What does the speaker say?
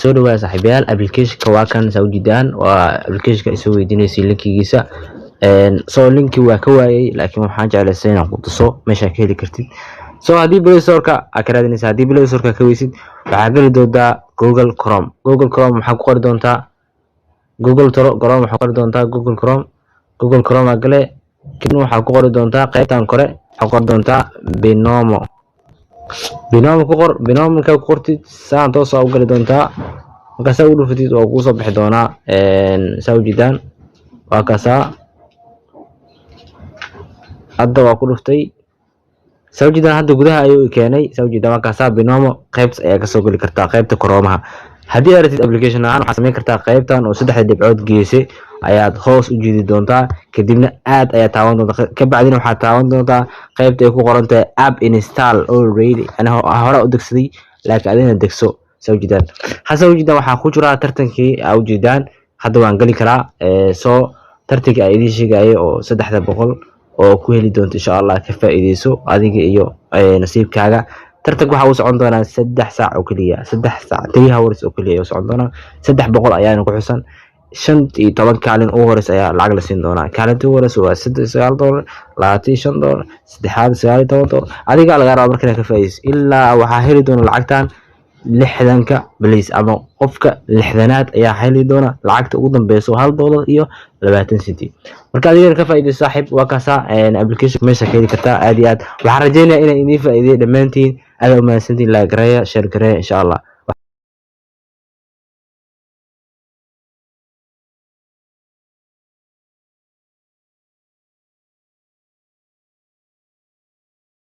soo dhawaada saaxiibayaal application-ka waa kan saa ujeedaan waa application-ka isoo weydiinaysa linkigiisa soo linki waa ka waayay laakiin waxaan jeclaystay inaan ku tuso meesha ka heli kartid soo haddii Play Store-ka aad ka raadinaysa haddii Play Store-ka ka weysid waxaad geli doontaa Google Chrome waxaa ku qori doontaa Google Chrome aad gale kadib waxaa ku qori doontaa qaybtan kore waxaa ku qori doontaa Binomo ku qor Binomo ka qortid saan toos u gali doontaa markaas u dhufatid oo ku soo bixi doona saa ujeedaan waa kaasa hadda waa ku dhuftay saa ujeedaan hadda gudaha ayuu keenay saa ujeedaan waa kaasa Binomo qaybta ayaa ka soo gali kartaa qaybta Chrome haddii aad rabtid application ahaan waxaad samayn kartaa qaybtan oo 3 dhibcood geesay ayaad hoos u jiidi doontaa kadibna aad ayaa taawan doontaa ka bacdina waxaad taawan doontaa qaybta ay ku qoran tahay app install already ana hore u degsaday laakiin adina degso soo ujeedaan waxaa ku jira tartankii aad ujeedaan hadda waan gali karaa soo tartankii ay idin sheegay oo 300 oo ku heli doonto insha Allah ka faa'iideyso adiga iyo nasiibkaaga tartanka waxa uu socon doonaa 3 saac oo kaliya 3 saac 3 hours oo kaliya socon doonaa 300 ayaana ku xusan 15 kaalin ugu horeys ayaa lacag la siin doonaa kaalinta ugu horeys waa $9 $25 $19 adiga laga rabo markaa ka faa'iideyso ilaa waxa heli doona lacagtan 60ka please ama qofka 60aad ayaa heli doona lacagta ugu dambeeyso $1 iyo 20 senti marka adiga ka faa'iideyso saaxiib waa kaasa application meesha ka heli kartaa aad iyo aad waxaan rajeynayaa inay idin faa'iideeyo dhamaantiin aad u mahadsantiin like gareeya share gareeya insha Allah